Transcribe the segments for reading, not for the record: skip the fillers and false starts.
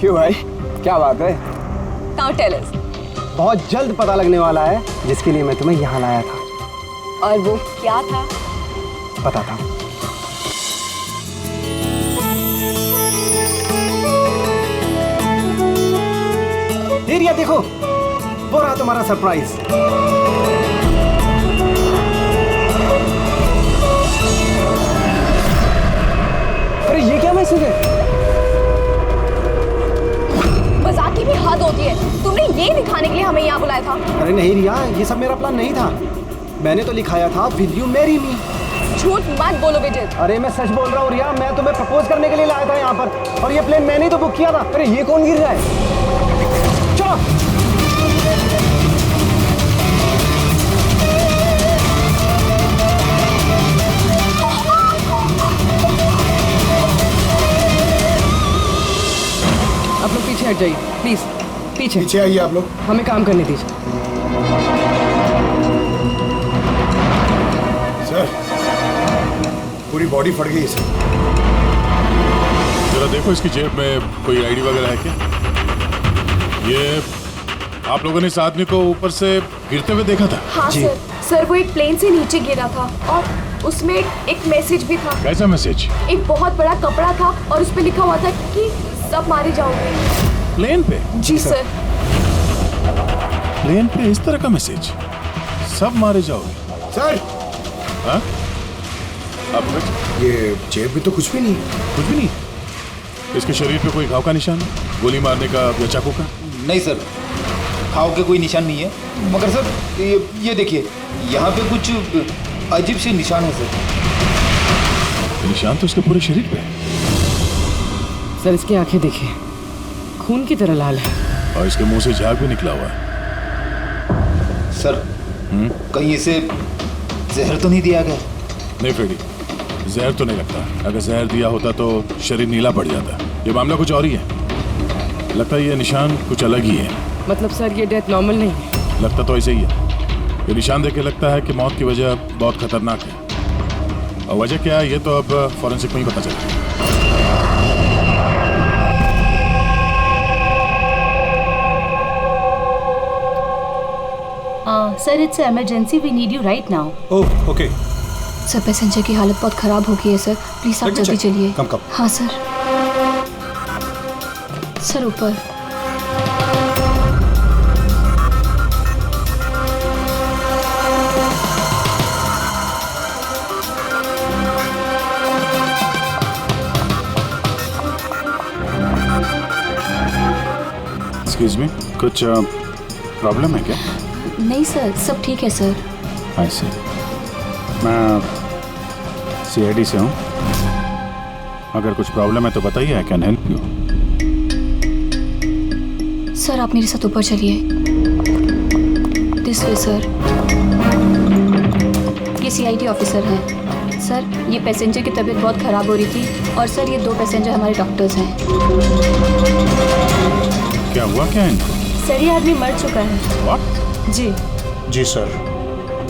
क्यों भाई, क्या बात है? Now tell us. बहुत जल्द पता लगने वाला है जिसके लिए मैं तुम्हें यहाँ लाया था। और वो क्या था? बताता हूँ। रिया देखो, वो रहा तुम्हारा सरप्राइज। अरे ये क्या मैसेज है? मजाक की भी हद होती है। तुमने ये दिखाने के लिए हमें यहाँ बुलाया था? अरे नहीं रिया, ये सब मेरा प्लान नहीं था। मैंने तो लिखाया था विल यू मैरी मी। झूठ मत बोलो विजित। अरे मैं सच बोल रहा हूँ रिया, मैं तुम्हें प्रपोज करने के लिए लाया था यहाँ पर, और ये प्लेन मैंने ही तो बुक किया था। अरे ये कौन गिर रहा है? चलो। आप लोग पीछे हट जाइए प्लीज, पीछे आइए आप लोग। हमें काम करने दीजिए। सर, पूरी बॉडी फट गई है सर। जरा देखो इसकी जेब में कोई आईडी वगैरह है क्या? ये आप लोगों ने इस आदमी को ऊपर से गिरते हुए देखा था? हाँ सर, वो एक प्लेन से नीचे गिरा था और उसमें एक मैसेज भी था। कैसा मैसेज? एक बहुत बड़ा कपड़ा था और उस पे लिखा हुआ था कि सब मारे जाओगे। प्लेन पे? जी सर। प्लेन पे इस तरह का मैसेज? सब मारे जाओगे? सर, हाँ? आप ये जेब में तो कुछ भी नहीं। कुछ भी नहीं? इसके शरीर पे कोई घाव का निशान है? गोली मारने का या चाकू का? नहीं सर, घाव के कोई निशान नहीं है। मगर सर ये देखिए, यहाँ पे कुछ अजीब से निशान है सर। निशान तो इसके पूरे शरीर पे है। सर इसकी आंखें देखिए, खून की तरह लाल है। और इसके मुंह से झाग भी निकला हुआ है। सर, कहीं इसे जहर तो नहीं दिया गया? नहीं फ्रेडी, जहर तो नहीं लगता। अगर जहर दिया होता तो शरीर नीला पड़ जाता। ये मामला कुछ और ही है। लगता है ये निशान कुछ अलग ही है। मतलब सर ये डेथ नॉर्मल नहीं है? लगता तो ऐसे ही है। ये निशान देख के लगता है कि मौत की वजह बहुत खतरनाक है। और वजह क्या है ये तो अब फॉरेंसिक में ही पता चलेगा। Sir it's emergency, we need you right now. Oh okay. Sir passenger की हालत बहुत खराब हो गई है सर, प्लीज आप जल्दी चलिए। कम। हाँ सर। सर ऊपर। एक्सक्यूज मी, कुछ प्रॉब्लम है क्या? नहीं सर, सब ठीक है सर। आई सी। मैं CID से हूँ। अगर कुछ प्रॉब्लम है तो बताइए, I can help you. Sir आप मेरे साथ ऊपर चलिए। This way sir. ये CID ऑफिसर हैं। सर ये पैसेंजर की तबीयत बहुत ख़राब हो रही थी और सर ये 2 पैसेंजर हमारे डॉक्टर्स हैं। क्या हुआ क्या इनको? सर ये आदमी मर चुका है। What? जी सर।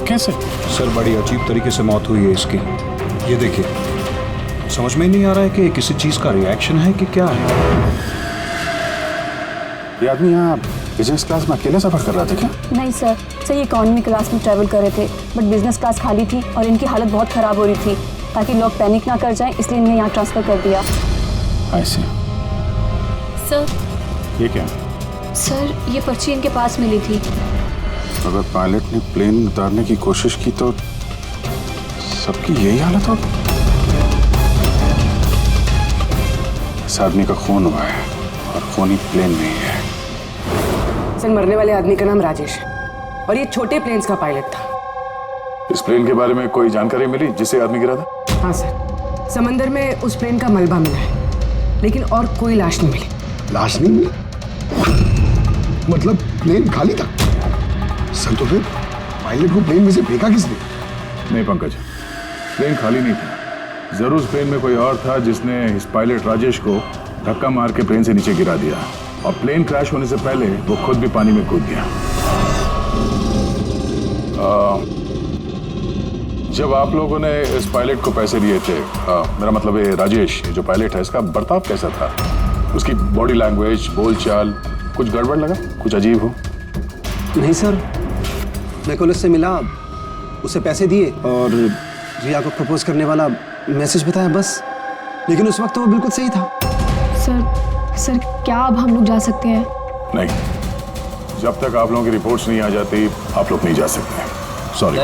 कैसे? सर बड़ी अजीब तरीके से मौत हुई है इसकी। ये देखिए, समझ में नहीं आ रहा है कि किसी चीज़ का रिएक्शन है कि क्या है। ये आदमी यहाँ बिजनेस क्लास में अकेले सफर कर रहा था क्या? नहीं सर, ये इकोनॉमी क्लास में ट्रैवल कर रहे थे, बट बिजनेस क्लास खाली थी और इनकी हालत बहुत ख़राब हो रही थी। ताकि लोग पैनिक ना कर जाएं, इसलिए इन्हें यहाँ ट्रांसफ़र कर दिया। आई सी। सर ये क्या? सर ये पर्ची इनके पास मिली थी। अगर पायलट ने प्लेन उतारने की कोशिश की तो सबकी यही हालत होगी। इस आदमी का खून हुआ है और खून ही प्लेन में ही है। सर मरने वाले आदमी का नाम राजेश है और ये छोटे प्लेन्स का पायलट था। इस प्लेन के बारे में कोई जानकारी मिली जिससे आदमी गिरा था? हाँ सर, समंदर में उस प्लेन का मलबा मिला है, लेकिन और कोई लाश नहीं मिली। लाश नहीं मिली? मतलब प्लेन खाली था? सर तो फिर पायलट को प्लेन में से फेंका किसने? नहीं पंकज, प्लेन खाली नहीं था। जरूर प्लेन में कोई और था जिसने इस पायलट राजेश को धक्का मार के प्लेन से नीचे गिरा दिया और प्लेन क्रैश होने से पहले वो खुद भी पानी में कूद गया। जब आप लोगों ने इस पायलट को पैसे दिए थे, मेरा मतलब ये राजेश जो पायलट है, इसका बर्ताव कैसा था? उसकी बॉडी लैंग्वेज, बोलचाल, कुछ गड़बड़ लगा? कुछ अजीब हो? नहीं सर, मैं कल उससे मिला, उसे पैसे दिए और रिया को प्रपोज करने वाला मैसेज बताया बस। लेकिन उस वक्त तो वो बिल्कुल सही था। सर क्या अब हम लोग जा सकते हैं? नहीं, जब तक आप लोगों की रिपोर्ट्स नहीं आ जाती आप लोग नहीं जा सकते। सॉरी।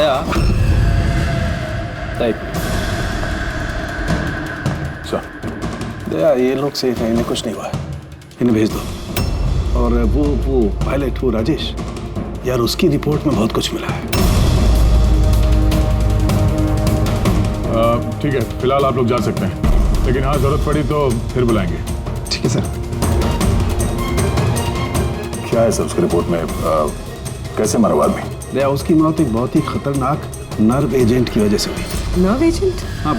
दया, ये लोग सेफ हैं, इन्हें कुछ नहीं हुआ है, इन्हें भेज दो। और वो पायलट, वो राजेश, यार उसकी रिपोर्ट में बहुत कुछ मिला है। ठीक है, फिलहाल आप लोग जा सकते हैं, लेकिन हाँ जरूरत पड़ी तो फिर बुलाएंगे। ठीक है सर। क्या है सर उसकी रिपोर्ट में? कैसे मरा वो आदमी? दया, उसकी मौत एक बहुत ही खतरनाक नर्व एजेंट की वजह से हुई। Nerve agent? हाँ,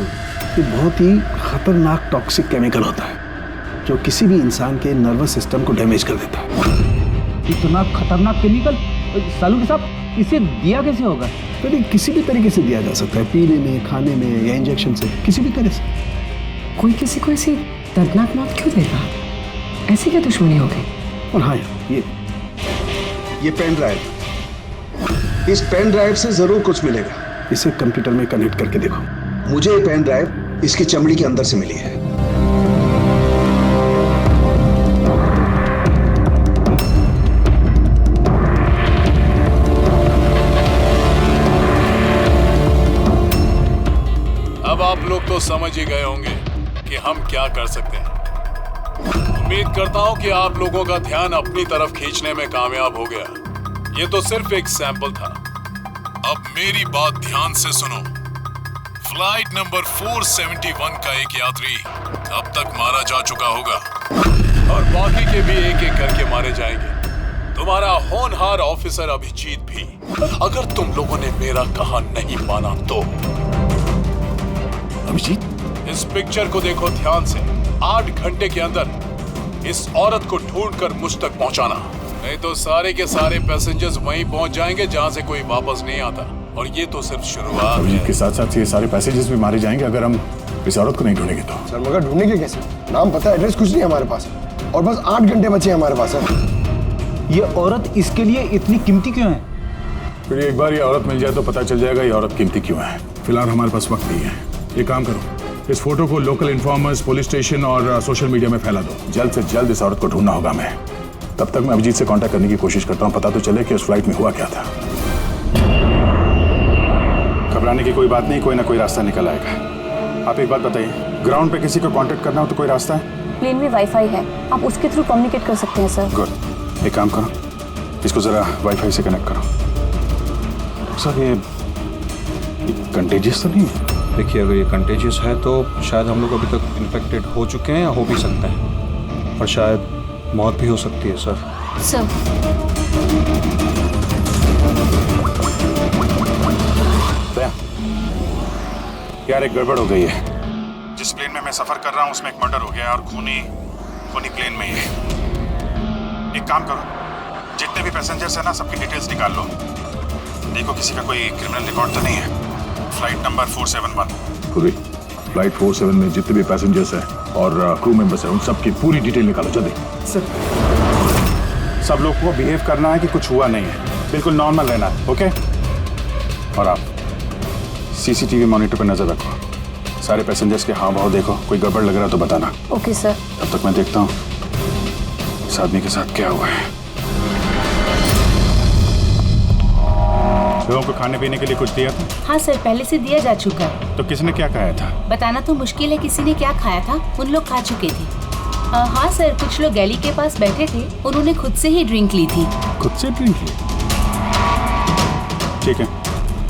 ये बहुत ही खतरनाक टॉक्सिक केमिकल होता है जो किसी भी इंसान के नर्वस सिस्टम को डैमेज कर देता है। इतना खतरनाक केमिकल सालू साहब, इसे दिया कैसे होगा? तो किसी भी तरीके से दिया जा सकता है, पीने में, खाने में या इंजेक्शन से, किसी भी तरह से। कोई किसी को ऐसी दर्दनाक मौत क्यों देगा? ऐसी क्या दुश्मनी हो गई? और हाँ यार, ये पेन ड्राइव, इस पेन ड्राइव से जरूर कुछ मिलेगा। इसे कंप्यूटर में कनेक्ट करके देखो। मुझे ये पेन ड्राइव इसकी चमड़ी के अंदर से मिली है। अब आप लोग तो समझ ही गए होंगे कि हम क्या कर सकते हैं। उम्मीद करता हूं कि आप लोगों का ध्यान अपनी तरफ खींचने में कामयाब हो गया। ये तो सिर्फ एक सैंपल था। अब मेरी बात ध्यान से सुनो। फ्लाइट नंबर 471 का एक यात्री अब तक मारा जा चुका होगा और बाकी के भी एक एक करके मारे जाएंगे। तुम्हारा होनहार ऑफिसर अभिजीत भी। अगर तुम लोगों ने मेरा कहा नहीं माना तो। अभिजीत, इस पिक्चर को देखो ध्यान से। 8 घंटे के अंदर इस औरत को ढूंढकर मुझ तक पहुंचाना, नहीं तो सारे के सारे पैसेंजर्स वहीं पहुंच जाएंगे जहां से कोई वापस नहीं आता। और ये तो सिर्फ शुरुआत है। के साथ साथ ये सारे पैसेंजर्स भी मारे जाएंगे अगर हम इस औरत को नहीं ढूंढेंगे तो। सर मगर ढूंढेंगे कैसे? नाम पता है, एड्रेस कुछ नहीं है हमारे पास, और बस 8 घंटे बचे हैं हमारे पास। सर ये औरत इसके लिए इतनी कीमती क्यों है? फिर एक बार ये औरत मिल जाए तो पता चल जाएगा ये औरत कीमती क्यों है। फिलहाल हमारे पास वक्त नहीं है। ये काम करो, इस फोटो को लोकल इन्फॉर्मर्स, पुलिस स्टेशन और सोशल मीडिया में फैला दो। जल्द से जल्द इस औरत को ढूंढना होगा हमें। तब तक मैं अभिजीत से कांटेक्ट करने की कोशिश करता हूँ, पता तो चले कि उस फ्लाइट में हुआ क्या था। घबराने की कोई बात नहीं, कोई ना कोई रास्ता निकल आएगा। आप एक बात बताइए, ग्राउंड पे किसी को कांटेक्ट करना हो तो कोई रास्ता है? प्लेन में वाईफाई है, आप उसके थ्रू कम्युनिकेट कर सकते हैं सर। गुड, एक काम करो, इसको जरा वाईफाई से कनेक्ट करो। सर ये कंटेजियस तो नहीं है? देखिए, अगर ये कंटेजियस है तो शायद हम लोग अभी तक इन्फेक्टेड हो चुके हैं या हो भी सकते हैं, और शायद मौत भी हो सकती है सर। सर यार एक गड़बड़ हो गई है। जिस प्लेन में मैं सफर कर रहा हूँ उसमें एक मर्डर हो गया और खूनी प्लेन में ही है। एक काम करो, जितने भी पैसेंजर्स हैं ना, सबकी डिटेल्स निकाल लो। देखो किसी का कोई क्रिमिनल रिकॉर्ड तो नहीं है। Flight number 471। फ्लाइट 47 में जितने भी पैसेंजर्स हैं और क्रू मेंबर्स हैं, उन सबकी पूरी डिटेल निकालो जल्दी। सर, सब लोग को बिहेव करना है कि कुछ हुआ नहीं है, बिल्कुल नॉर्मल रहना है, ओके? और आप सीसीटीवी मॉनिटर पर नजर रखो, सारे पैसेंजर्स के हाव भाव देखो, कोई गड़बड़ लग रहा है तो बताना। Okay sir. तब तक मैं देखता हूँ इस आदमी के साथ क्या हुआ है। लोगों को खाने पीने के लिए कुछ दिया था? हाँ सर, पहले से दिया जा चुका है। तो किसने क्या खाया था? बताना तो मुश्किल है किसी ने क्या खाया था, उन लोग खा चुके थे। हाँ सर, कुछ लोग गैली के पास बैठे थे, उन्होंने खुद से ही ड्रिंक ली थी। खुद से ड्रिंक ली? ठीक है,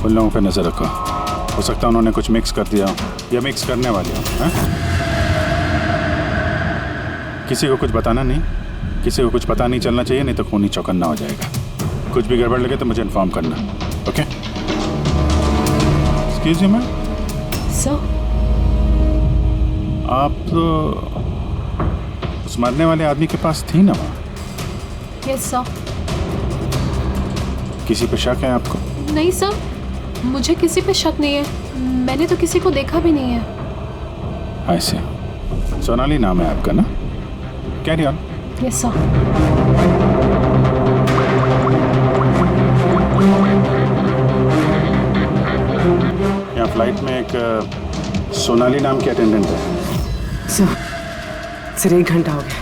उन लोगों पे नजर रखो, हो सकता है उन्होंने कुछ मिक्स कर दिया हो या मिक्स करने वाले हो। किसी को कुछ बताना नहीं, किसी को कुछ पता नहीं चलना चाहिए, नहीं तो खूनी चौकन्ना हो जाएगा। कुछ भी गड़बड़ लगे तो मुझे इन्फॉर्म करना, okay? Excuse me ma'am. Sir, आप तो उस मरने वाले आदमी के पास थी ना वहाँ? Yes sir. किसी पे शक है आपको? नहीं सर, मुझे किसी पे शक नहीं है, मैंने तो किसी को देखा भी नहीं है। ऐसे सोनाली नाम है आपका ना? Carry on. Yes sir. यहाँ फ्लाइट में एक सोनाली नाम की अटेंडेंट है। सर 1 घंटा हो गया,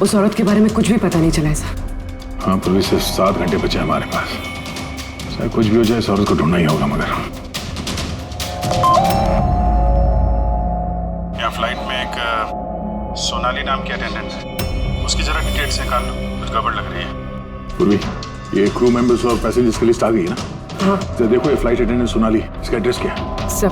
उस औरत के बारे में कुछ भी पता नहीं चला है सर। हाँ, पुलिस से 7 घंटे बचे हमारे पास। सर कुछ भी हो जाए, इस औरत को ढूंढना ही होगा। मगर यहाँ फ्लाइट में एक सोनाली नाम की अटेंडेंट है, उसकी जरा डिटेल्स निकाल लो, कुछ गड़बड़ लग रही है। पूर्वी, ये क्रू मेंबर्स और पैसेंजर्स की लिस्ट आ गई है ना? हाँ। तो देखो ये फ्लाइट अटेंडेंट सोनाली, इसका एड्रेस क्या है? सर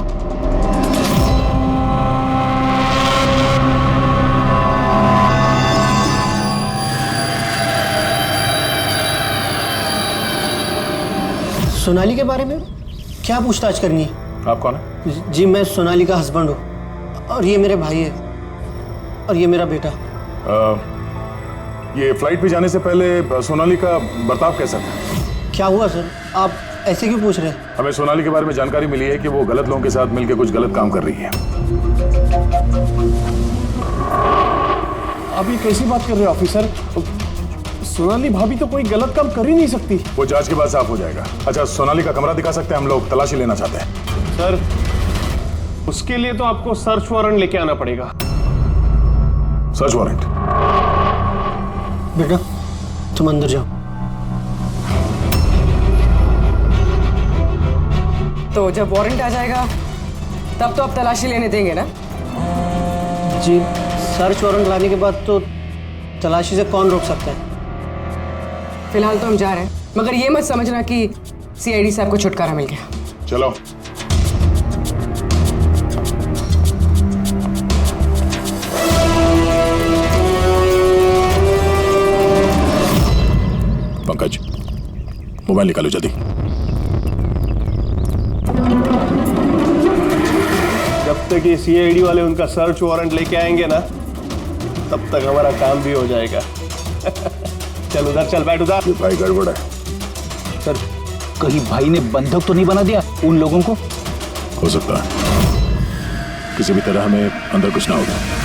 सोनाली के बारे में क्या पूछताछ करनी है? आप कौन है? जी मैं सोनाली का हस्बैंड हूँ, और ये मेरे भाई है, और ये मेरा बेटा। ये फ्लाइट पे जाने से पहले सोनाली का बर्ताव कैसा था? क्या हुआ सर, आप ऐसे क्यों पूछ रहे हैं? हमें सोनाली के बारे में जानकारी मिली है कि वो गलत लोगों के साथ मिलकर कुछ गलत काम कर रही है। आप ये कैसी बात कर रहे हो ऑफिसर? सोनाली भाभी तो कोई गलत काम कर ही नहीं सकती। वो जांच के बाद साफ हो जाएगा। अच्छा, सोनाली का कमरा दिखा सकते हैं? हम लोग तलाशी लेना चाहते हैं। सर उसके लिए तो आपको सर्च वारंट लेके आना पड़ेगा। Search warrant? बेटा तुम अंदर जाओ। तो जब वारंट आ जाएगा तब तो आप तलाशी लेने देंगे ना? जी सर्च वारंट लाने के बाद तो तलाशी से कौन रोक सकता है? फिलहाल तो हम जा रहे हैं, मगर ये मत समझना कि सीआईडी साहब को छुटकारा मिल गया। चलो। पंकज, मोबाइल निकालो जल्दी। जब तक ये सीआईडी वाले उनका सर्च वारंट लेके आएंगे ना, तब तक हमारा काम भी हो जाएगा। चल उधर चल, बैठ उधर। भाई गड़बड़ है। सर कहीं भाई ने बंधक तो नहीं बना दिया उन लोगों को? हो सकता है, किसी भी तरह हमें अंदर कुछ ना होगा।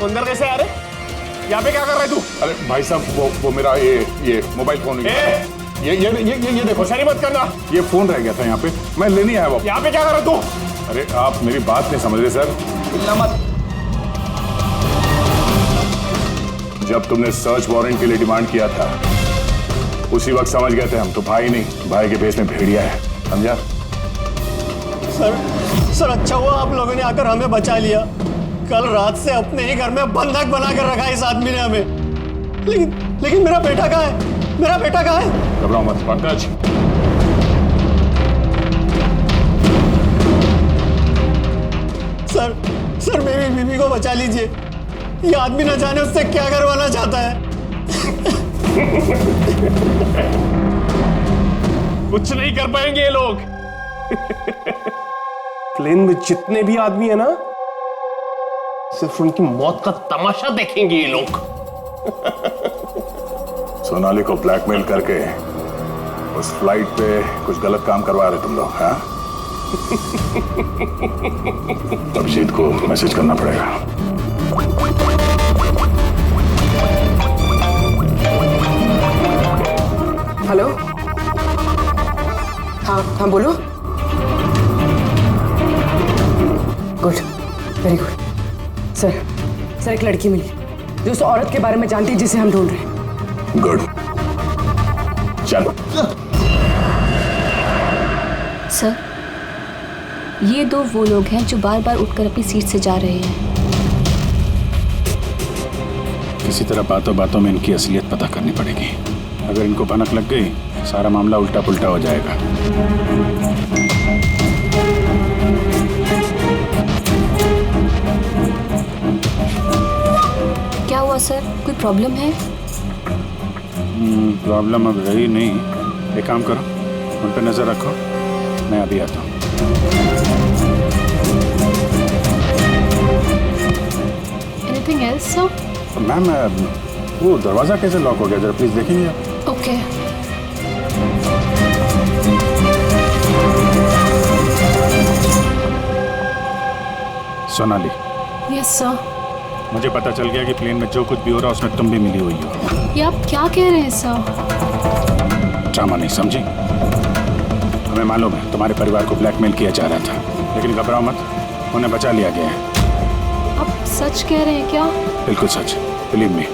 अंदर कैसे आ रहे? यहाँ पे क्या कर रहे तू? अरे भाई साहब, वो मेरा ये मोबाइल फोन ये देखो। होशियारी मत करना। ये फोन रह गया था यहाँ पे, मैं लेने आया वो। यहाँ पे क्या कर रहे तू? अरे आप मेरी बात नहीं समझ रहे सर। मत। जब तुमने सर्च वारंट के लिए डिमांड किया था, उसी वक्त समझ गए थे हम तो भाई नहीं, भाई के भेष में भेड़िया है, समझा? सर अच्छा हुआ आप लोगों ने आकर हमें बचा लिया। कल रात से अपने ही घर में बंधक बनाकर रखा इस आदमी ने हमें। लेकिन मेरा बेटा कहाँ है? मेरा बेटा कहाँ है? घबराओ मत पंकज। सर मेरी बीवी को बचा लीजिए। ये आदमी न जाने उससे क्या करवाना चाहता है। कुछ नहीं कर पाएंगे ये लोग। प्लेन में जितने भी आदमी है ना, सिर्फ उनकी मौत का तमाशा देखेंगे ये लोग। सोनाली को ब्लैकमेल करके उस फ्लाइट पे कुछ गलत काम करवा रहे तुम लोग, हाँ? अभिजीत को मैसेज करना पड़ेगा। हेलो, हाँ बोलो। Good, very good. सर एक लड़की मिली जो उस औरत के बारे में जानती है जिसे हम ढूंढ रहे हैं। गुड, चलो। सर, ये दो वो लोग हैं जो बार बार उठकर अपनी सीट से जा रहे हैं। किसी तरह बातों बातों में इनकी असलियत पता करनी पड़ेगी। अगर इनको भनक लग गई, सारा मामला उल्टा पुल्टा हो जाएगा। क्या हुआ सर, कोई प्रॉब्लम है? प्रॉब्लम अब रही नहीं। एक काम करो, उन पर नजर रखो, मैं अभी आता हूँ। Anything else sir? मैम, वो दरवाजा कैसे लॉक हो गया, जरा प्लीज देखेंगे आप? ओके। सोनाली। Yes sir. मुझे पता चल गया कि प्लेन में जो कुछ भी हो रहा है उसमें तुम भी मिली हुई हो। ये आप क्या कह रहे हैं सर? ड्रामा नहीं समझी? हमें मालूम है तुम्हारे परिवार को ब्लैकमेल किया जा रहा था, लेकिन घबराओ मत, उन्हें बचा लिया गया है। आप सच कह रहे हैं क्या? बिल्कुल सच, बिलीव मी।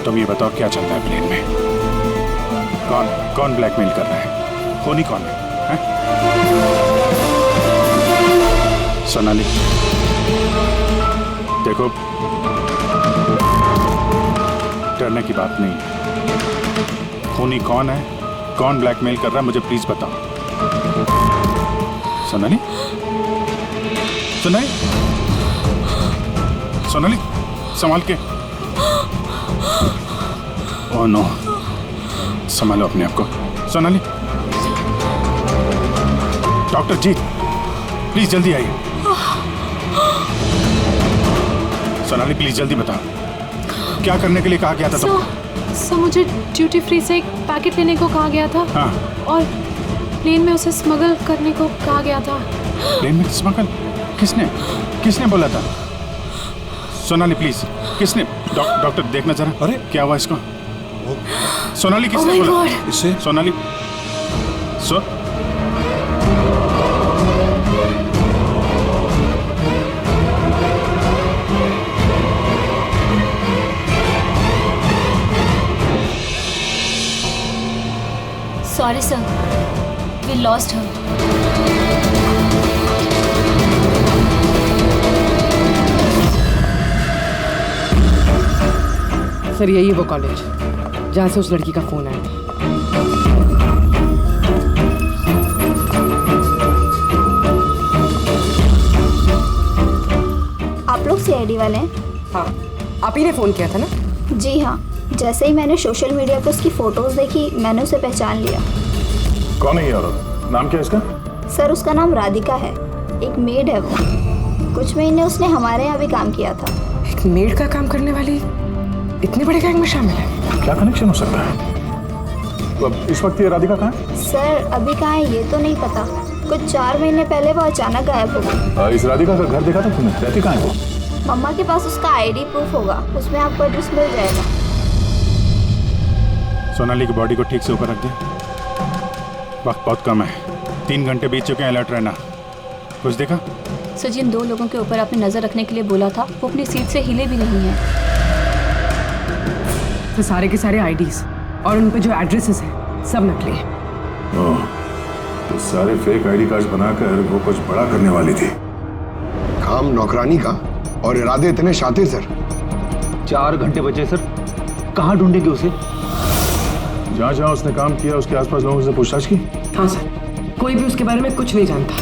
तुम ये बताओ क्या चल रहा है प्लेन में? कौन ब्लैकमेल कर रहा है? खूनी कौन है? सोनाली, देखो, डरने की बात नहीं है। खूनी कौन है, कौन ब्लैकमेल कर रहा है, मुझे प्लीज बताओ। सोनाली, सोनाली, सोनाली, संभाल के। ओह नो, संभालो अपने आप को। सोनाली, डॉक्टर जीत, प्लीज जल्दी आइए। सोनाली, प्लीज जल्दी बताओ, क्या करने के लिए कहा गया था तुमको? सर, मुझे ड्यूटी फ्री से एक पैकेट लेने को कहा गया था। हाँ। और प्लेन में उसे स्मगल करने को कहा गया था। प्लेन में स्मगल? किसने बोला था? सोनाली प्लीज, किसने? डॉक्टर देखना जरा। अरे क्या हुआ इसको? सोनाली, किसने बोला इससे? Sonali, sorry sir, we lost her. Sir, यही वो कॉलेज जहाँ से उस लड़की का फोन आया। आप लोग सीआईडी वाले हैं? हाँ, आप ही ने फोन किया था ना? जी हाँ, जैसे ही मैंने सोशल मीडिया पर उसकी फोटोज देखी, मैंने उसे पहचान लिया। कौन है ये औरत? नाम क्या है इसका? सर, उसका नाम राधिका है, एक मेड है वो। कुछ महीने उसने हमारे यहाँ भी काम किया था। एक मेड का काम करने वाली इतने बड़े गैंग में शामिल है? क्या कनेक्शन हो सकता है? तो अब इस वक्त ये राधिका कहाँ है? सर, अभी कहाँ है ये तो नहीं पता। कुछ 4 महीने पहले वो अचानक गायब हो गई। इस राधिका का घर देखा था तुमने? रहती कहाँ है वो? मम्मा के पास उसका आईडी प्रूफ होगा, उसमें आपको एड्रेस मिल जाएगा। सोनाली की बॉडी को ठीक से ऊपर रख दे, वक्त बहुत कम है, 3 घंटे बीत चुके हैं, अलर्ट रहना। कुछ देखा? सर, जिन 2 लोगों के ऊपर आपने नजर रखने के लिए बोला था, वो अपनी सीट से हिले भी नहीं है। तो सारे के सारे आईडीज और उन पे जो एड्रेसेस हैं सब नकली हैं। ओह, तो सारे फेक आईडी कार्ड बनाकर वो कुछ बड़ा करने वाली थी। काम नौकरानी का और इरादे इतने शातिर सर। 4 घंटे बचे सर, कहाँ ढूंढेंगे उसे? जहाँ जहाँ उसने काम किया उसके आसपास लोगों से पूछताछ की? हाँ सर, कोई भी उसके बारे में कुछ नहीं जानता,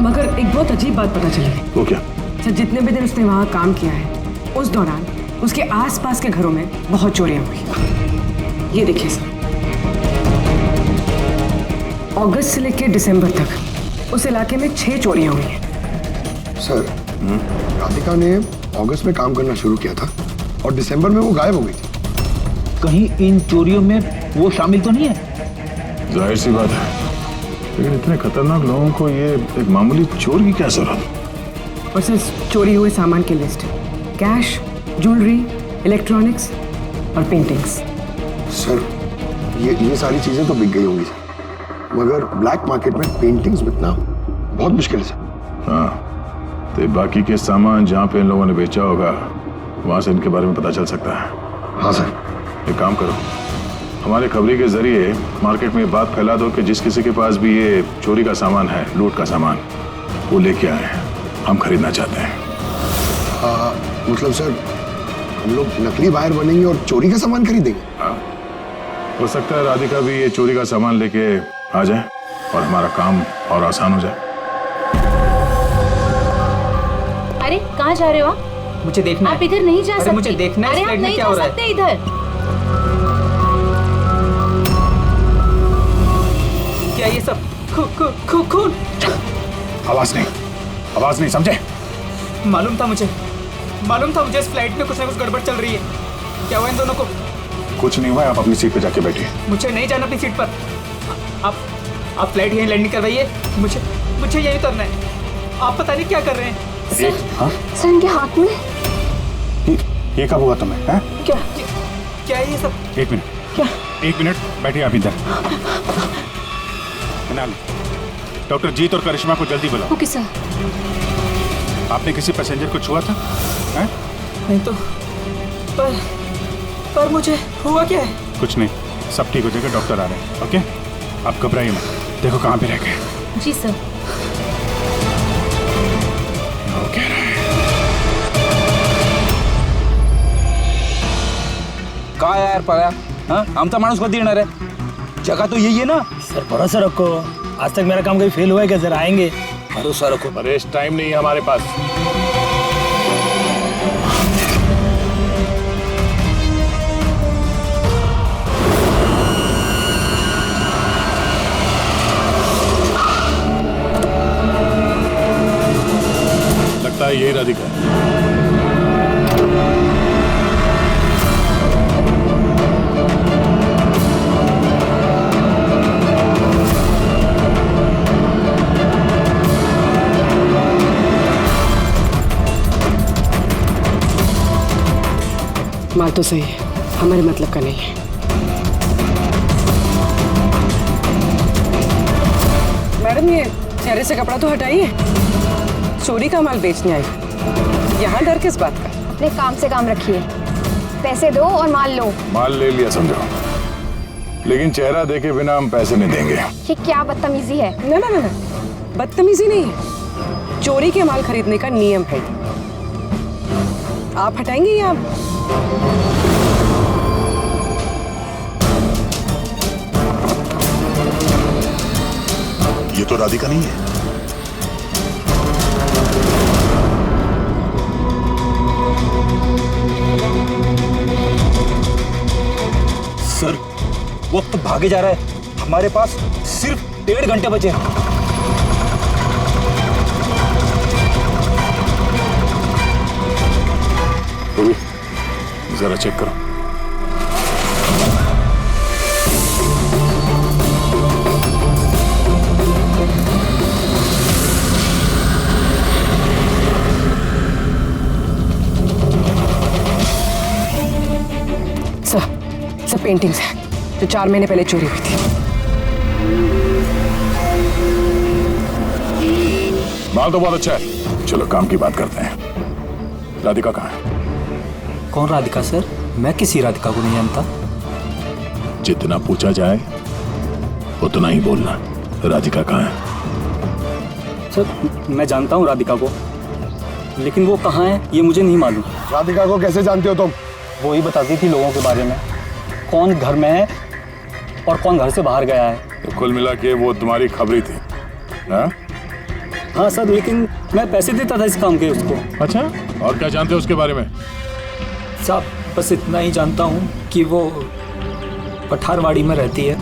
मगर एक बहुत अजीब बात पता चली। वो क्या? सर, जितने भी दिन उसने वहाँ काम किया है, उस दौरान उसके आसपास के घरों में बहुत चोरियां हुई। ये देखिए सर, अगस्त से लेकर दिसंबर तक उस इलाके में 6 चोरियां हुई हैं। सर, राधिका ने अगस्त में काम करना शुरू किया था और दिसंबर में वो गायब हो गई थी। कहीं इन चोरियों में वो शामिल तो नहीं है? जाहिर सी बात है, लेकिन इतने खतरनाक लोगों को ये एक मामूली चोर की क्या जरूरत? और सर, चोरी हुए सामान की लिस्ट, कैश, ज्वेलरी, इलेक्ट्रॉनिक्स और पेंटिंग्स। सर, ये सारी चीजें तो बिक गई होंगी सर, मगर ब्लैक मार्केट में पेंटिंग्स बिकना बहुत मुश्किल है सर। हाँ, तो बाकी के सामान जहाँ पे इन लोगों ने बेचा होगा वहाँ से इनके बारे में पता चल सकता है। हाँ सर। एक काम करो, हमारे खबरी के जरिए मार्केट में ये बात फैला दो कि जिस किसी के पास भी ये चोरी का सामान है, लूट का सामान, वो लेके आए, हम खरीदना चाहते हैं। मतलब सर हम लोग नकली बायर बनेंगे और चोरी का सामान खरीदेंगे? हाँ, हो सकता है राधिका भी ये चोरी का सामान लेके आ जाए और हमारा काम और आसान हो जाए। अरे कहाँ जा रहे हो आप? मुझे देखना आप इधर नहीं जा सकते। मुझे देखना है अरे आप नहीं जा सकते इधर। क्या ये सब खून? आवाज नहीं, समझे? मालूम था मुझे इस फ्लाइट में कुछ ना कुछ गड़बड़ चल रही है। क्या हुआ इन दोनों को? कुछ नहीं हुआ, आप अपनी सीट पे जाके बैठिए। मुझे नहीं जाना अपनी सीट पर। आप फ्लाइट यहीं लैंडिंग करवाइए, मुझे यहीं उतरना है। आप पता नहीं क्या कर रहे हैं। सर इनके हाथ में ये कब हुआ तुम्हें? हैं? क्या है ये सब? एक मिनट बैठिए आप इधर। डॉक्टर जीत और करिश्मा को जल्दी बुलाओ। Okay sir. आपने किसी पैसेंजर को छुआ था? हैं? नहीं तो पर मुझे हुआ क्या है? कुछ नहीं, सब ठीक हो जाएगा, डॉक्टर आ रहे हैं। ओके, आप घबराइए मत। देखो कहाँ पे रह गए। जी सर। का यार पड़ा? हाँ, आमचा माणूस कधी येणार है? जगह तो यही है ना। सर भरोसा रखो, आज तक मेरा काम कभी फेल हुआ है क्या? सर आएंगे, भरोसा रखो। अरे इस टाइम नहीं है हमारे पास। लगता है यही राधिका है। माल तो सही है, हमारे मतलब का नहीं है। मैडम ये चेहरे से कपड़ा तो हटाइए, चोरी का माल बेचने आई, यहाँ डर किस बात का? अपने काम से काम रखिए, पैसे दो और माल लो। माल ले लिया समझो, लेकिन चेहरा देखे बिना हम पैसे नहीं देंगे। ये क्या बदतमीजी है? ना, बदतमीजी नहीं है, चोरी के माल खरीदने का नियम है। आप हटाएंगे या ये तो राधिका नहीं है। सर वक्त भागे जा रहा है, हमारे पास सिर्फ 1.5 घंटे बचे हैं। जरा चेक करो। सब पेंटिंग्स हैं जो 4 महीने पहले चोरी हुई थी। माल तो बहुत अच्छा है, चलो काम की बात करते हैं। राधिका कहाँ है? कौन राधिका सर? मैं किसी राधिका को नहीं जानता। जितना पूछा जाए उतना ही बोलना। राधिका कहाँ है? सर मैं जानता हूँ राधिका को, लेकिन वो कहाँ है ये मुझे नहीं मालूम। राधिका को कैसे जानते हो तुम? वो ही बताती थी लोगों के बारे में, कौन घर में है और कौन घर से बाहर गया है। तो कुल मिला के वो तुम्हारी खबरी थी? हाँ सर, लेकिन मैं पैसे देता था इस काम के उसको। अच्छा, और क्या जानते हो उसके बारे में? साहब बस इतना ही जानता हूँ कि वो पठारवाड़ी में रहती है,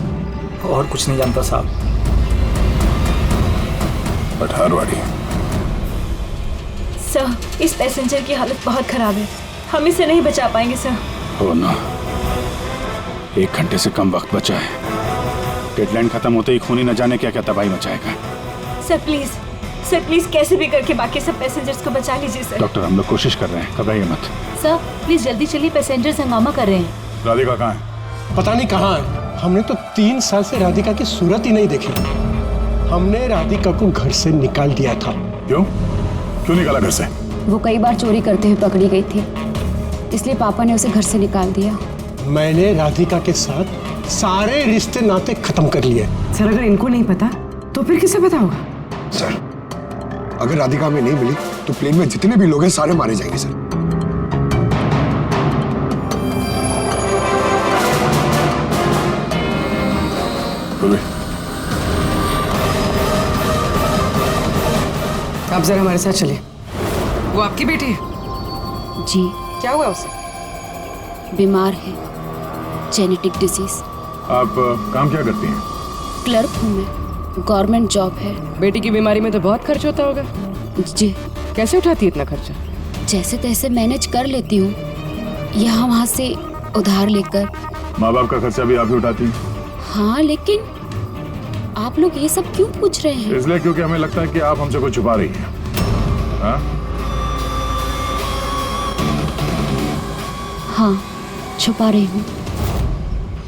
और कुछ नहीं जानता साहब। पठारवाड़ी? सर इस पैसेंजर की हालत बहुत खराब है, हम इसे नहीं बचा पाएंगे सर। हो ना, 1 घंटे से कम वक्त बचा है, डेडलाइन खत्म होते ही खूनी न जाने क्या क्या तबाही मचाएगा। सर प्लीज कैसे भी करके बाकी सब पैसेंजर्स को बचा लीजिए सर। डॉक्टर हम लोग कोशिश कर रहे हैं, घबराइए मत। सर प्लीज जल्दी चलिए, पैसेंजर्स हंगामा कर रहे हैं। राधिका कहाँ है? पता नहीं कहाँ है, हमने तो 3 साल से राधिका की सूरत ही नहीं देखी। हमने राधिका को घर से निकाल दिया था, क्यों क्यों निकाला घर से? वो कई बार चोरी करते हुए पकड़ी गई थी, इसलिए पापा ने उसे घर से निकाल दिया। मैंने राधिका के साथ सारे रिश्ते नाते खत्म कर लिए। सर अगर इनको नहीं पता तो फिर किसे पता होगा? सर अगर राधिका हमें नहीं मिली तो प्लेन में जितने भी लोग हैं सारे मारे जाएंगे सर। आप जरा हमारे साथ चलिए। वो आपकी बेटी है? जी। क्या हुआ उसे? बीमार है, जेनेटिक डिजीज। आप काम क्या करती हैं? क्लर्क हूँ मैं, गवर्नमेंट जॉब है। बेटी की बीमारी में तो बहुत खर्च होता होगा। जी। कैसे उठाती है इतना खर्चा? जैसे तैसे मैनेज कर लेती हूँ, यहाँ वहाँ से उधार लेकर। माँ बाप का खर्चा भी आप ही उठाती हैं? हाँ, लेकिन आप लोग ये सब क्यों पूछ रहे हैं? इसलिए क्योंकि हमें लगता है कि आप हमसे कुछ छुपा रही हैं। हाँ? हाँ, छुपा रही हूँ।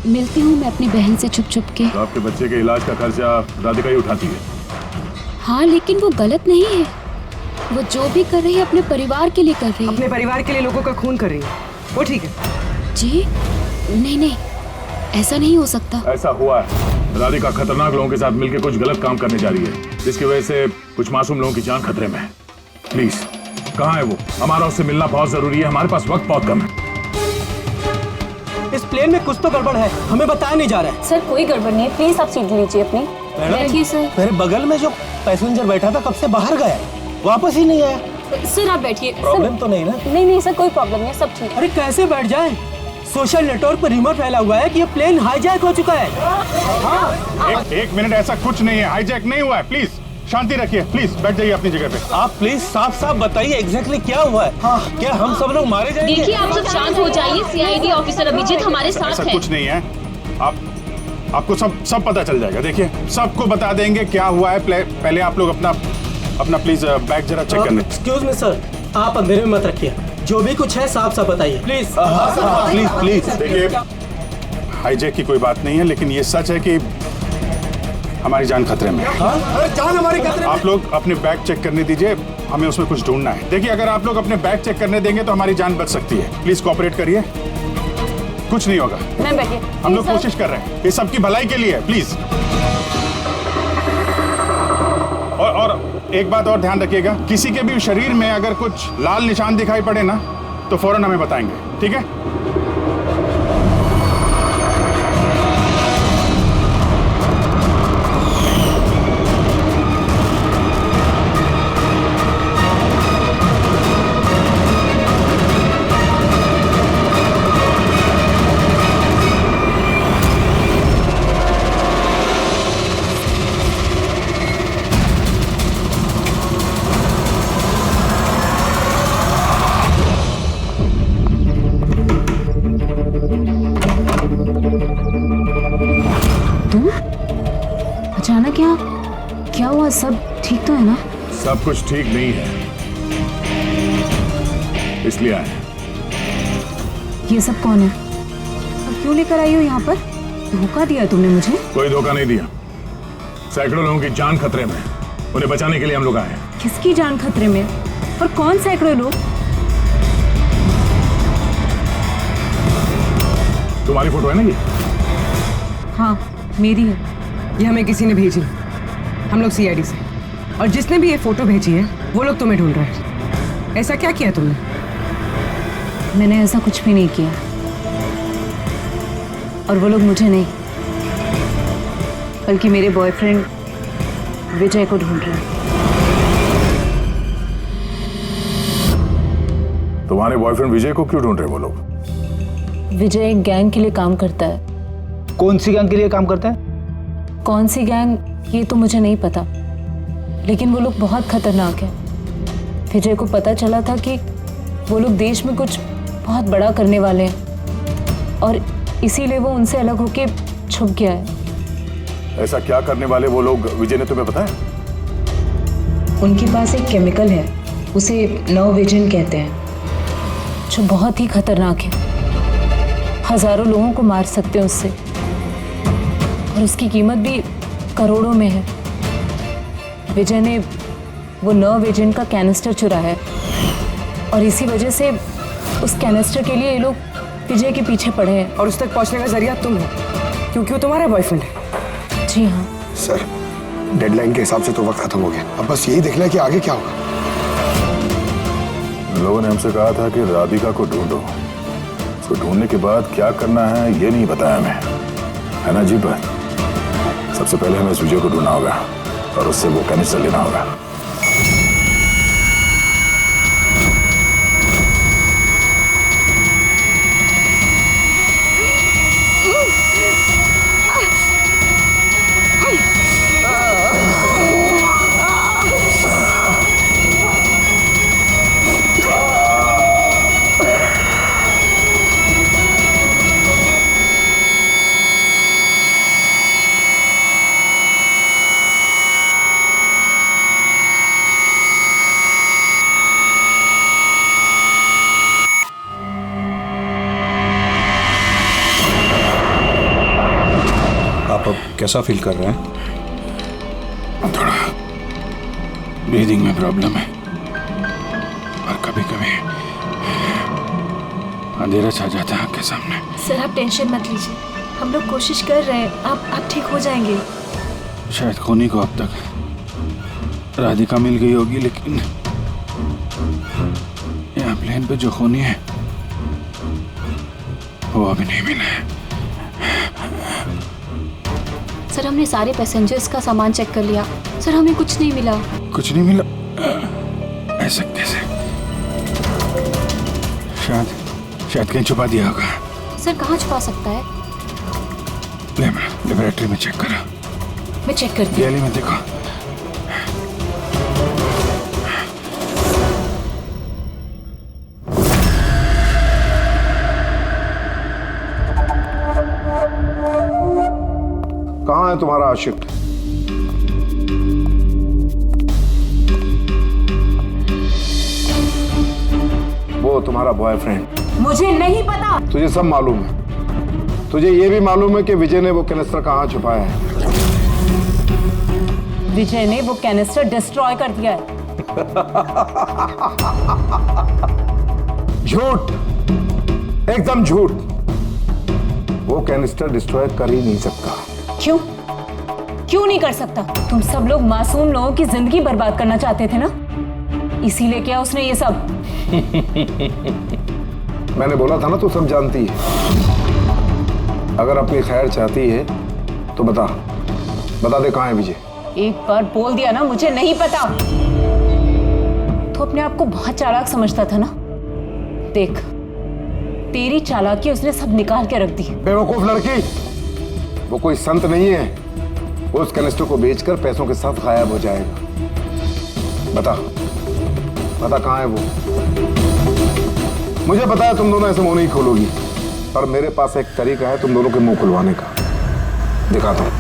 मिलती हूँ मैं अपनी बहन से छुप छुप के। तो आपके बच्चे के इलाज का खर्चा राधिका ही उठाती है? हाँ, लेकिन वो गलत नहीं है। वो जो भी कर रही है अपने परिवार के लिए कर रही है। अपने परिवार के लिए लोगों का खून कर रही है, वो ठीक है? जी नहीं नहीं, ऐसा नहीं हो सकता। ऐसा हुआ है। राधिका खतरनाक लोगों के साथ मिलकर कुछ गलत काम करने जा रही है, जिसकी वजह से कुछ मासूम लोगों की जान खतरे में है। प्लीज, कहाँ है वो? हमारा उससे मिलना बहुत जरूरी है, हमारे पास वक्त बहुत कम है। इस प्लेन में कुछ तो गड़बड़ है, हमें बताया नहीं जा रहा है। सर कोई गड़बड़ नहीं है, प्लीज आप सीट लीजिए अपनी। बैठिए सर। मेरे बगल में जो पैसेंजर बैठा था कब से बाहर गया, वापस ही नहीं आया। सर आप बैठिए। प्रॉब्लम तो नहीं ना? नहीं नहीं सर, कोई प्रॉब्लम नहीं है, सब ठीक। अरे कैसे बैठ जाए? सोशल नेटवर्क पर रूमर फैला हुआ है कि ये प्लेन हाईजैक हो चुका है। हाँ। एक मिनट, ऐसा कुछ नहीं है, हाईजैक नहीं हुआ है। प्लीज शांति रखिए, प्लीज बैठ जाइए अपनी जगह पे। आप प्लीज साफ साफ बताइए एग्जैक्टली क्या हुआ है। हाँ, क्या हम सब लोग मारे जाएंगे? देखिए आप सब शांत हो जाइए। सीआईडी ऑफिसर अभिजीत हमारे साथ ऐसा है। कुछ नहीं है, आपको सब पता चल जाएगा। देखिए सबको बता देंगे क्या हुआ है। पहले आप लोग अपना प्लीज बैग जरा चेक करने। एक्सक्यूज मी सर, आप अंधेरे में मत रखिए, जो भी कुछ है साफ साफ बताइए प्लीज। Please please. देखिए हाईजैक की कोई बात नहीं है, लेकिन ये सच है कि हमारी जान खतरे में है। अरे जान हमारी खतरे में? आप लोग अपने बैग चेक करने दीजिए, हमें उसमें कुछ ढूंढना है। देखिए अगर आप लोग अपने बैग चेक करने देंगे तो हमारी जान बच सकती है। प्लीज कोऑपरेट करिए, कुछ नहीं होगा। मैम बैठिए। हम लोग कोशिश कर रहे हैं, ये सबकी भलाई के लिए है। प्लीज। और एक बात और ध्यान रखिएगा, किसी के भी शरीर में अगर कुछ लाल निशान दिखाई पड़े ना तो फौरन हमें बताएंगे, ठीक है? अचानक क्या हुआ? सब ठीक तो है ना? सब कुछ ठीक नहीं है, इसलिए आए। ये सब कौन है और क्यों लेकर आई हो यहाँ पर? धोखा दिया तुमने मुझे। कोई धोखा नहीं दिया, सैकड़ों लोगों की जान खतरे में, उन्हें बचाने के लिए हम लोग आए हैं। किसकी जान खतरे में और कौन सैकड़ों लोग? तुम्हारी फोटो है ना ये? हाँ मेरी है। ये हमें किसी ने भेजी, हम लोग सीआईडी से, और जिसने भी ये फोटो भेजी है वो लोग तुम्हें ढूंढ रहे हैं। ऐसा क्या किया तुमने? मैंने ऐसा कुछ भी नहीं किया, और वो लोग मुझे नहीं बल्कि मेरे बॉयफ्रेंड विजय को ढूंढ रहे हैं। तुम्हारे बॉयफ्रेंड विजय को क्यों ढूंढ रहे वो लोग? विजय एक गैंग के लिए काम करता है। कौन सी गैंग के लिए काम करता है? कौन सी गैंग ये तो मुझे नहीं पता, लेकिन वो लोग बहुत खतरनाक है। विजय को पता चला था कि वो लोग देश में कुछ बहुत बड़ा करने वाले हैं, और इसीलिए वो उनसे अलग होके छुप गया है। ऐसा क्या करने वाले वो लोग, विजय ने तुम्हें बताया? उनके पास एक केमिकल है, उसे नव विजन कहते हैं, जो बहुत ही खतरनाक है। हजारों लोगों को मार सकते हैं उससे, और उसकी कीमत भी करोड़ों में है। विजय ने वो नर्व एजेंट का कैनिस्टर चुरा है और इसी वजह से उस कैनिस्टर के लिए ये लोग विजय के पीछे पड़े हैं। और उस तक पहुंचने का जरिया तुम हो, क्योंकि वो तुम्हारा बॉयफ्रेंड है। जी हाँ सर, डेडलाइन के हिसाब से तो वक्त खत्म हो गया, अब बस यही देखना है कि आगे क्या होगा। लोगों ने हमसे कहा था कि राधिका को ढूंढो, उसको ढूंढने के बाद क्या करना है ये नहीं बताया हमें, है ना जी? पर सबसे पहले हमें विजय को ढूंढना होगा और उससे वो कैनिस्टर लेना होगा। आप अब कैसा फील कर रहे हैं? थोड़ा ब्रीदिंग में प्रॉब्लम है और कभी कभी अंधेरा छा जाता है आंख के सामने। सर आप टेंशन मत लीजिए, हम लोग कोशिश कर रहे हैं, आप ठीक हो जाएंगे। शायद खूनी को अब तक राधिका मिल गई होगी, लेकिन यहाँ प्लेन पे जो खूनी है वो अभी नहीं मिला है। सर हमने सारे पैसेंजर्स का सामान चेक कर लिया, सर हमें कुछ नहीं मिला। कुछ नहीं मिला? ऐसा कैसे? शायद कहीं छुपा दिया होगा। सर कहाँ छुपा सकता है? लेबोरेटरी में चेक करो। मैं चेक करती हूँ। गैली में देखो। कहाँ है तुम्हारा आशिक? वो तुम्हारा बॉयफ्रेंड। मुझे नहीं पता। तुझे सब मालूम है। तुझे ये भी मालूम है कि विजय ने वो कैनिस्टर कहाँ छुपाया है? विजय ने वो कैनिस्टर डिस्ट्रॉय कर दिया है। झूठ, एकदम झूठ। वो कैनिस्टर डिस्ट्रॉय कर ही नहीं सकता। क्यों नहीं कर सकता? तुम सब लोग मासूम लोगों की जिंदगी बर्बाद करना चाहते थे ना, इसीलिए किया उसने ये सब। मैंने बोला था ना, तू सब जानती है। अगर अपनी खैर चाहती है तो बता दे कहाँ है विजय। एक बार बोल दिया ना मुझे नहीं पता, तो अपने आप को बहुत चालाक समझता था ना। देख, तेरी चालाकी उसने सब निकाल के रख दी। बेवकूफ लड़की, वो कोई संत नहीं है। वो उस कैनिस्टर को बेचकर पैसों के साथ गायब हो जाएगा। बता कहाँ है वो? मुझे पता है तुम दोनों ऐसे मुंह नहीं खोलोगी, पर मेरे पास एक तरीका है तुम दोनों के मुंह खुलवाने का। दिखाता हूं।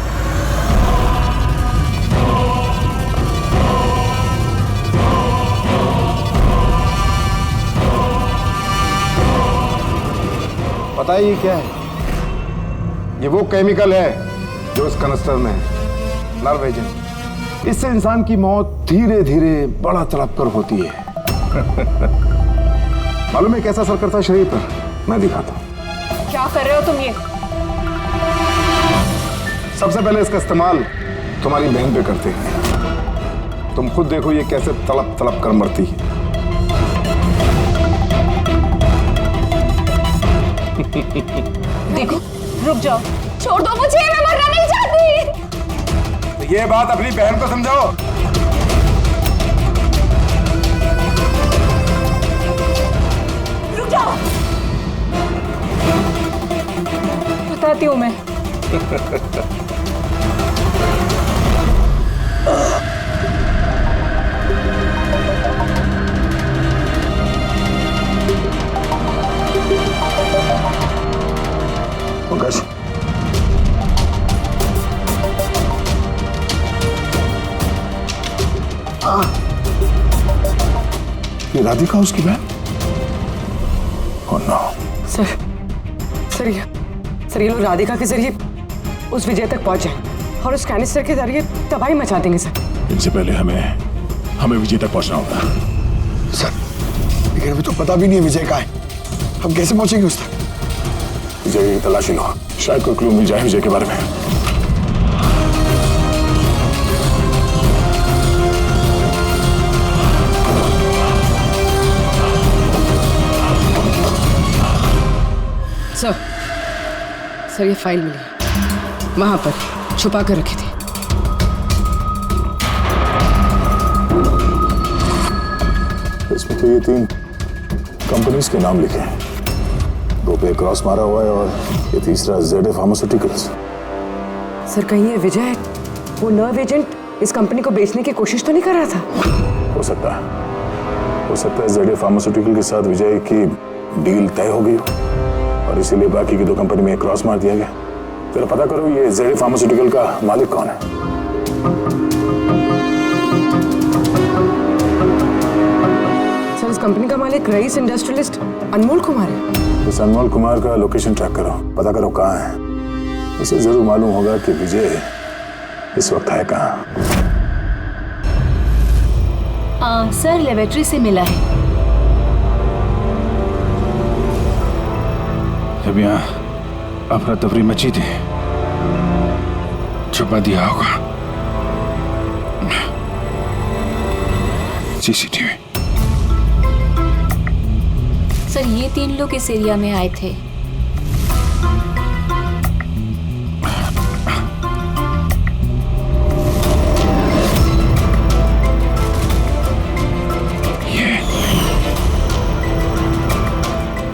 पता है ये क्या है? ये वो केमिकल है जो इस कैनिस्टर में है, नर्व एजेंट। इससे इंसान की मौत धीरे धीरे बड़ा तड़प कर होती है। मालूम है कैसा असर करता है शरीर पर? मैं दिखाता हूं। क्या कर रहे हो तुम ये? सबसे पहले इसका इस्तेमाल तुम्हारी बहन पे करते हैं। तुम खुद देखो ये कैसे तड़प तड़प कर मरती है। देखो, रुक जाओ, छोड़ दो मुझे, मैं मरना नहीं चाहती। तो ये बात अपनी बहन को समझाओ। रुक जाओ, बताती हूँ मैं। पंकज, ये राधिका उसकी बहन? Oh no. सर ये लोग राधिका के जरिए उस विजय तक पहुंच जाए और उस कैनिस्टर के जरिए तबाही मचा देंगे सर। इनसे पहले हमें हमें विजय तक पहुंचना होगा। सर, लेकिन अभी तो पता भी नहीं है विजय कहाँ है। हम कैसे पहुंचेंगे उस तक? विजय की तलाशी लो, शायद कोई क्लू मिल जाए विजय के बारे में। सर ये फाइल मिली, वहां पर छुपा कर रखी थी। इसमें तो ये 3 कंपनीज के नाम लिखे हैं, 2 पे क्रॉस मारा हुआ है और ये तीसरा ZA फार्मास्यूटिकल्स। सर कहीं ये विजय, वो नर्व एजेंट इस कंपनी को बेचने की कोशिश तो नहीं कर रहा था? हो सकता है ZA फार्मास्यूटिकल के साथ विजय की डील तय हो गई हो और इसीलिए बाकी की 2 कंपनी में क्रॉस मार दिया गया। जरा पता करो ये ZA फार्मास्यूटिकल का मालिक कौन है। सर इस कंपनी का मालिक रईस इंडस्ट्रियलिस्ट अनमोल कुमार है। इस अनमोल कुमार का लोकेशन ट्रैक करो, पता करो कहाँ है। उसे जरूर मालूम होगा कि विजय इस वक्त है कहाँ। सर लेबोरेटरी से मिला है। जब यहाँ अफरा तफरी मची थी, छुपा दिया होगा। CCTV। सर ये 3 लोग इस एरिया में आए थे।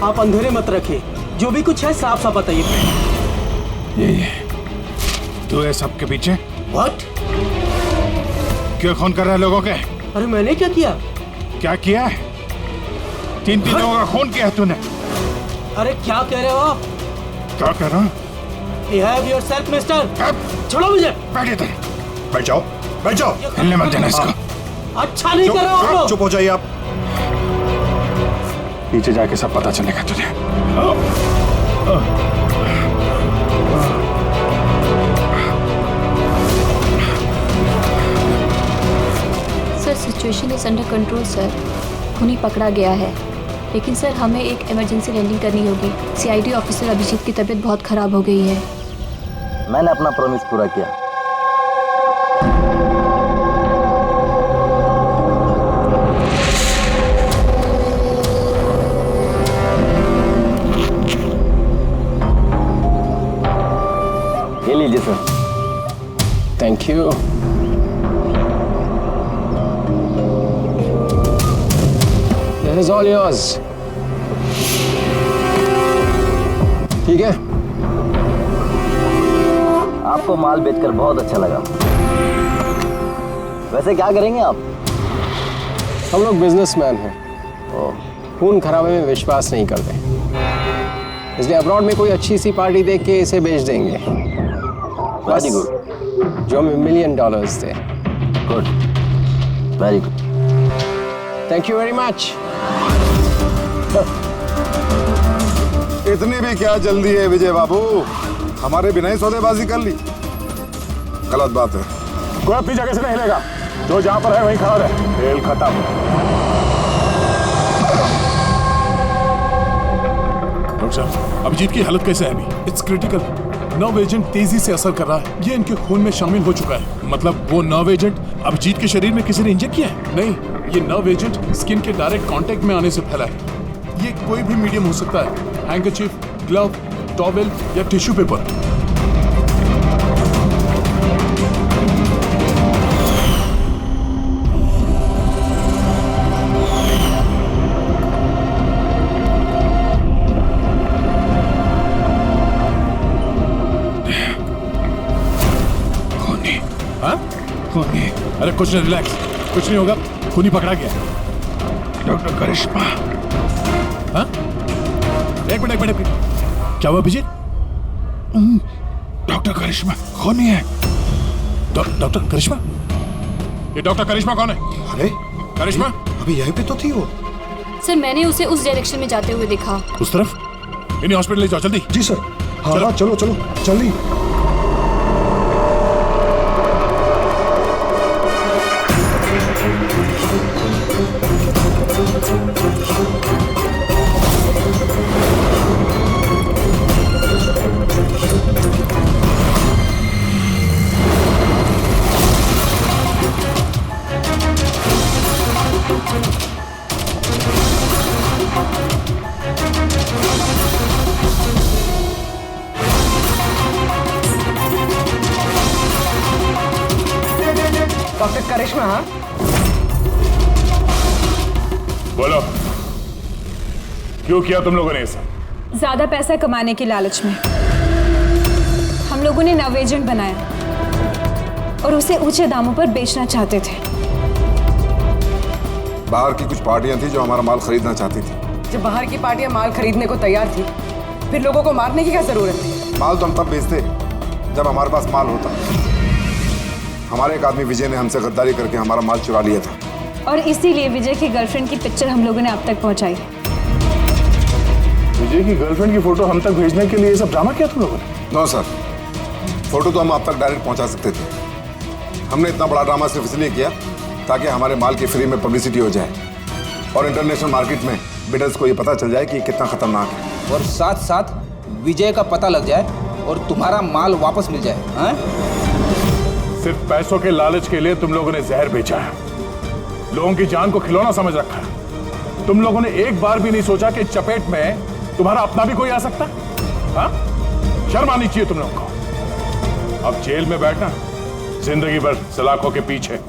आप अंधेरे मत रखिए, जो भी कुछ है साफ साफ बताइए। ये तू है सबके पीछे? What? क्यों खून कर रहा है लोगों के? अरे मैंने क्या किया? क्या किया है? 3 लोगों का खून किया है तूने। अरे क्या कह रहे हो आप? क्या कह रहा हूँ? Behave yourself, mister. छोड़ो मुझे। बैठ इधर। बैठ जाओ, बैठ जाओ। हिलने मत देना इसको। अच्छा नहीं कर रहे हो आप लोग। चुप हो जाइए आप। पीछे जाके सब पता चलेगा तुझे। Sir situation is under control sir. खूनी पकड़ा गया है, लेकिन सर हमें एक इमरजेंसी लैंडिंग करनी होगी। CID ऑफिसर अभिजीत की तबीयत बहुत खराब हो गई है। मैंने अपना प्रॉमिस पूरा किया। ये लीजिए sir. Thank you. This is all yours. ठीक है? आपको माल बेचकर बहुत अच्छा लगा। वैसे क्या करेंगे आप? हम लोग बिजनेसमैन हैं, खून खराबे में विश्वास नहीं करते, इसलिए अब्रॉड में कोई अच्छी सी पार्टी देख के इसे बेच देंगे। Very good. जो हमें $1 million they. Good, very good. Thank you very much. इतनी भी क्या जल्दी है विजय बाबू, हमारे बिना ही सौदेबाजी कर ली। गलत बात है। कोई अपनी जगह से नहीं हिलेगा, जो जहां पर है वहीं खड़ा रहे। खेल खत्म। डॉक्टर साहब, अभिजीत की हालत कैसे है अभी? It's critical. नर्व एजेंट तेजी से असर कर रहा है, ये इनके खून में शामिल हो चुका है। मतलब वो नर्व एजेंट अभिजीत के शरीर में किसी ने इंजेक्ट किया है? नहीं, ये नर्व एजेंट स्किन के डायरेक्ट कांटेक्ट में आने से फैला है। ये कोई भी मीडियम हो सकता है, हैंकरचीफ, ग्लव, टॉवेल या टिश्यू पेपर। खूनी? अरे कुछ नहीं, रिलैक्स, कुछ नहीं होगा। खूनी पकड़ा गया। डॉक्टर करिश्मा। हाँ? एक मिनट। क्या हुआ अभिजीत? डॉक्टर करिश्मा खूनी है। डॉक्टर करिश्मा? ये डॉक्टर करिश्मा कौन है? अरे करिश्मा अभी यहीं पे तो थी वो। सर मैंने उसे उस डायरेक्शन में जाते हुए देखा। उस तरफ? इन्हें हॉस्पिटल ले जाओ जल्दी। जी सर। हाँ, चलो जल्दी। करिश्मा, हाँ? बोलो, क्यों किया तुम लोगों ने ऐसा? ज्यादा पैसा कमाने की लालच में हम लोगों ने नव एजेंट बनाया और उसे ऊंचे दामों पर बेचना चाहते थे। बाहर की कुछ पार्टियां थी जो हमारा माल खरीदना चाहती थी। जब बाहर की पार्टियां माल खरीदने को तैयार थी, फिर लोगों को मारने की क्या जरूरत थी? माल तो हम तब बेचते जब हमारे पास माल होता। हमारे एक आदमी विजय ने हमसे गद्दारी करके हमारा माल चुरा लिया था, और इसीलिए विजय की गर्लफ्रेंड की पिक्चर हम लोगों ने अब तक पहुंचाई। विजय की गर्लफ्रेंड की फोटो हम तक भेजने के लिए ये सब ड्रामा किया तुम लोगों ने? नो सर, फोटो तो हम आप तक डायरेक्ट पहुंचा सकते थे। हमने इतना बड़ा ड्रामा सिर्फ इसलिए किया ताकि हमारे माल की फ्री में पब्लिसिटी हो जाए और इंटरनेशनल मार्केट में बिडर्स को ये पता चल जाए कि ये कितना खतरनाक है, और साथ साथ विजय का पता लग जाए और तुम्हारा माल वापस मिल जाए। हाँ? सिर्फ पैसों के लालच के लिए तुम लोगों ने जहर बेचा है, लोगों की जान को खिलौना समझ रखा है। तुम लोगों ने एक बार भी नहीं सोचा कि चपेट में तुम्हारा अपना भी कोई आ सकता है? हाँ? शर्म आनी चाहिए तुम लोगों को। अब जेल में बैठना, जिंदगी भर सलाखों के पीछे।